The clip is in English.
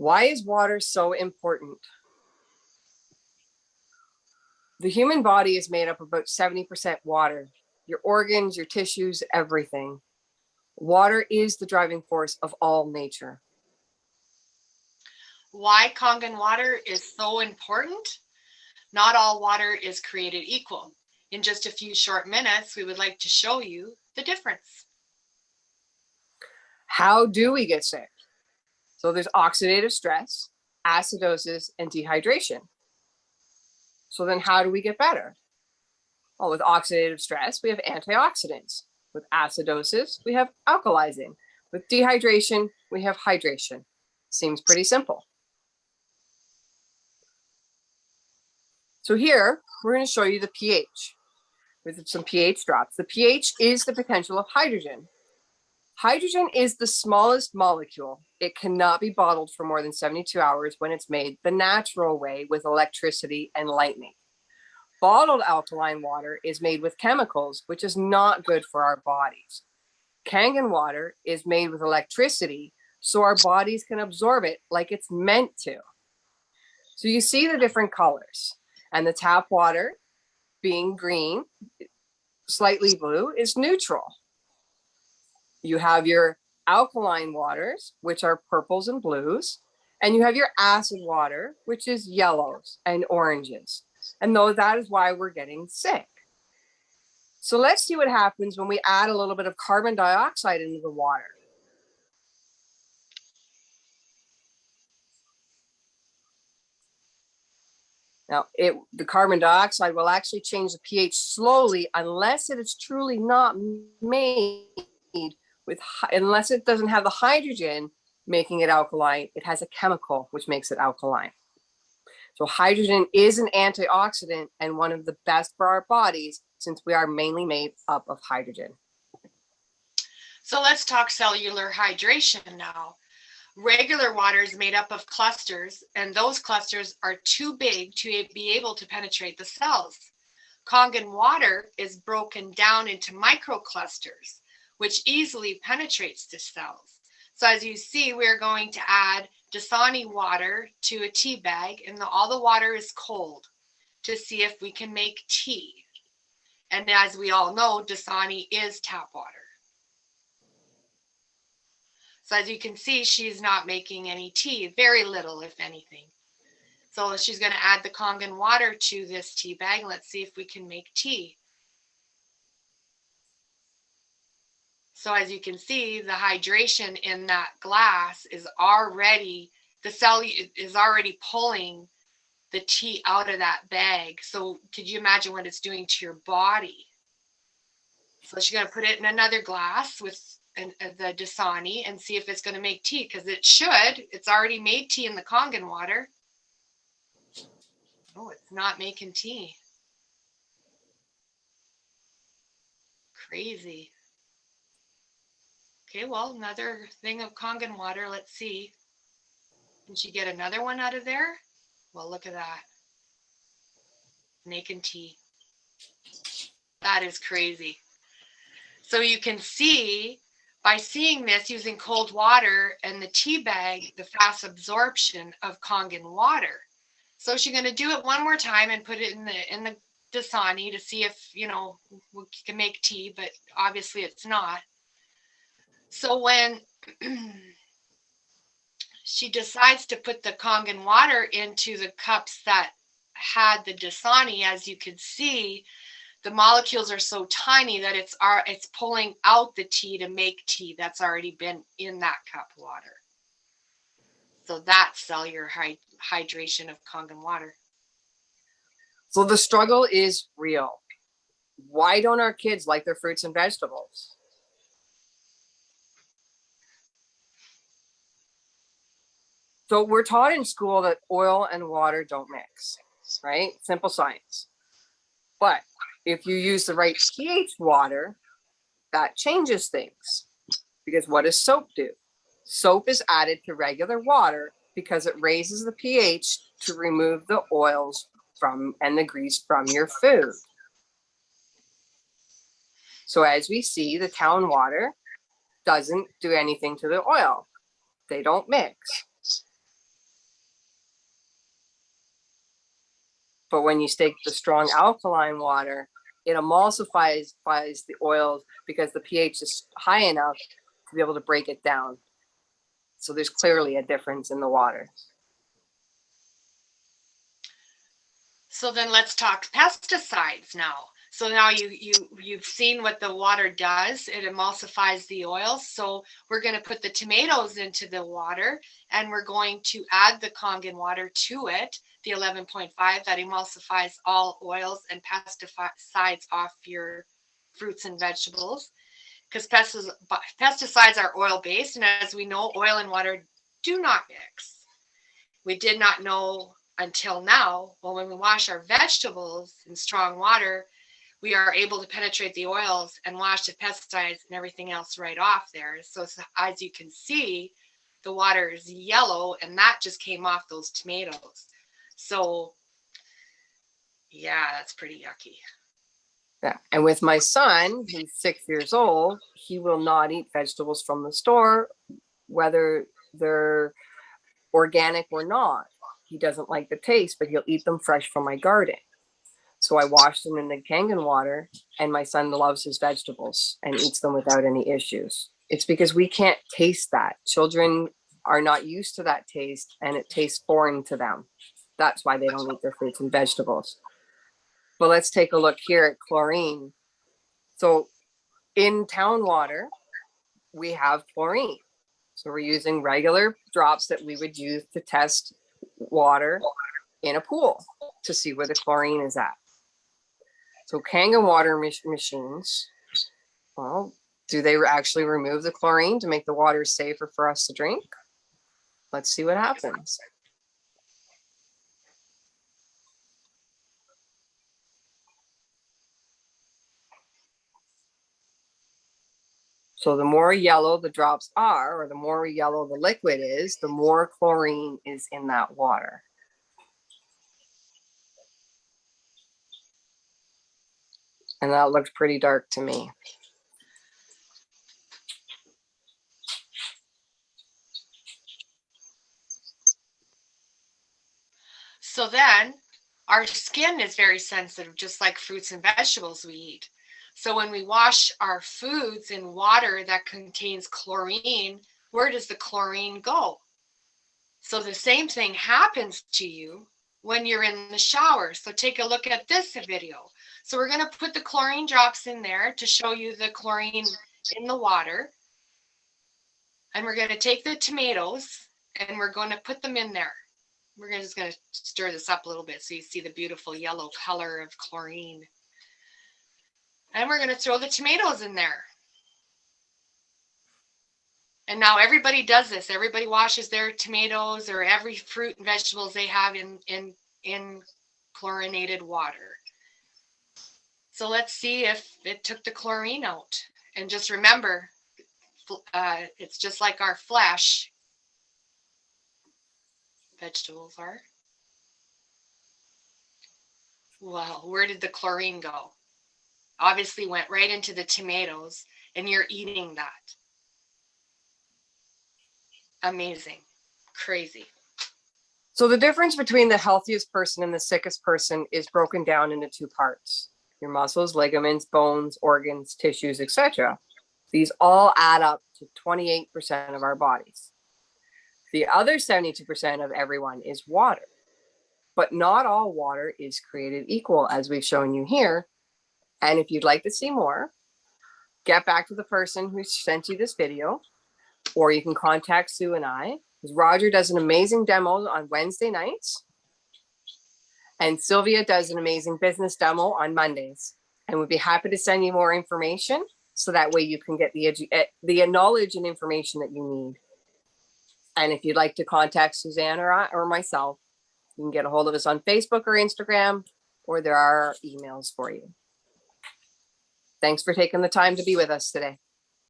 Why is water so important? The human body is made up of about 70% water. Your organs, your tissues, everything. Water is the driving force of all nature. Why Kangen water is so important? Not all water is created equal. In just a few short minutes, we would like to show you the difference. How do we get sick? So there's oxidative stress, acidosis, and dehydration. So then how do we get better? Well, with oxidative stress, we have antioxidants. With acidosis, we have alkalizing. With dehydration, we have hydration. Seems pretty simple. So here, we're going to show you the pH with some pH drops. The pH is the potential of hydrogen. Hydrogen is the smallest molecule. It cannot be bottled for more than 72 hours when it's made the natural way with electricity and lightning. Bottled alkaline water is made with chemicals, which is not good for our bodies. Kangen water is made with electricity, so our bodies can absorb it like it's meant to. So you see the different colors, and the tap water, being green, slightly blue, is neutral. You have your alkaline waters, which are purples and blues, and you have your acid water, which is yellows and oranges. And though that is why we're getting sick. So let's see what happens when we add a little bit of carbon dioxide into the water. Now, the carbon dioxide will actually change the pH slowly unless it is truly not made unless it doesn't have the hydrogen making it alkaline. It has a chemical which makes it alkaline. So hydrogen is an antioxidant and one of the best for our bodies since we are mainly made up of hydrogen. So let's talk cellular hydration now. Regular water is made up of clusters, and those clusters are too big to be able to penetrate the cells. Kangen water is broken down into microclusters, which easily penetrates the cells. So as you see, we're going to add Dasani water to a tea bag, and all the water is cold to see if we can make tea. And as we all know, Dasani is tap water. So as you can see, she's not making any tea, very little, if anything. So she's going to add the Kangen water to this tea bag. Let's see if we can make tea. So as you can see, the hydration in that glass is already, the cell is already pulling the tea out of that bag. So could you imagine what it's doing to your body? So she's going to put it in another glass with the Dasani and see if it's going to make tea, because it should. It's already made tea in the Kangen water. Oh, it's not making tea. Crazy. Okay, well, another thing of Kangen water. Let's see. Can she get another one out of there? Well, look at that. Making tea. That is crazy. So you can see by seeing this using cold water and the tea bag, the fast absorption of Kangen water. So she's going to do it one more time and put it in the Dasani to see if, we can make tea, but obviously it's not. So when she decides to put the Kangen water into the cups that had the Dasani, as you can see, the molecules are so tiny that it's pulling out the tea to make tea that's already been in that cup of water. So that's cellular hydration of Kangen water. So the struggle is real. Why don't our kids like their fruits and vegetables? So we're taught in school that oil and water don't mix, right? Simple science. But if you use the right pH water, that changes things. Because what does soap do? Soap is added to regular water because it raises the pH to remove the oils and the grease from your food. So as we see, the town water doesn't do anything to the oil. They don't mix. But when you take the strong alkaline water, it emulsifies the oils because the pH is high enough to be able to break it down. So there's clearly a difference in the water. So then let's talk pesticides now. So now you've seen what the water does. It emulsifies the oils. So we're going to put the tomatoes into the water, and we're going to add the Kangen water to it, the 11.5 that emulsifies all oils and pesticides off your fruits and vegetables. Because pesticides are oil-based, and as we know, oil and water do not mix. We did not know until now, well, when we wash our vegetables in strong water, we are able to penetrate the oils and wash the pesticides and everything else right off there. So as you can see, the water is yellow, and that just came off those tomatoes. So yeah, that's pretty yucky. Yeah. And with my son, who's 6 years old, he will not eat vegetables from the store, whether they're organic or not. He doesn't like the taste, but he'll eat them fresh from my garden. So I wash them in the Kangen water, and my son loves his vegetables and eats them without any issues. It's because we can't taste that. Children are not used to that taste, and it tastes foreign to them. That's why they don't eat their fruits and vegetables. But let's take a look here at chlorine. So in town water, we have chlorine. So we're using regular drops that we would use to test water in a pool to see where the chlorine is at. So Kangen water machines, well, do they actually remove the chlorine to make the water safer for us to drink? Let's see what happens. So the more yellow the drops are, or the more yellow the liquid is, the more chlorine is in that water. And that looks pretty dark to me. So then our skin is very sensitive, just like fruits and vegetables we eat. So when we wash our foods in water that contains chlorine, where does the chlorine go? So the same thing happens to you when you're in the shower. So take a look at this video. So we're going to put the chlorine drops in there to show you the chlorine in the water. And we're going to take the tomatoes and we're going to put them in there. We're just going to stir this up a little bit so you see the beautiful yellow color of chlorine. And we're going to throw the tomatoes in there. And now everybody does this. Everybody washes their tomatoes or every fruit and vegetables they have in chlorinated water. So let's see if it took the chlorine out. And just remember, it's just like our flesh. Vegetables are. Well, where did the chlorine go? Obviously went right into the tomatoes, and you're eating that. Amazing. Crazy. So the difference between the healthiest person and the sickest person is broken down into two parts. Your muscles, ligaments, bones, organs, tissues, etc. These all add up to 28% of our bodies. The other 72% of everyone is water. But not all water is created equal, as we've shown you here. And if you'd like to see more, get back to the person who sent you this video, or you can contact Sue and I. Roger does an amazing demo on Wednesday nights, and Sylvia does an amazing business demo on Mondays. And we'd be happy to send you more information so that way you can get the knowledge and information that you need. And if you'd like to contact Suzanne or myself, you can get a hold of us on Facebook or Instagram, or there are emails for you. Thanks for taking the time to be with us today.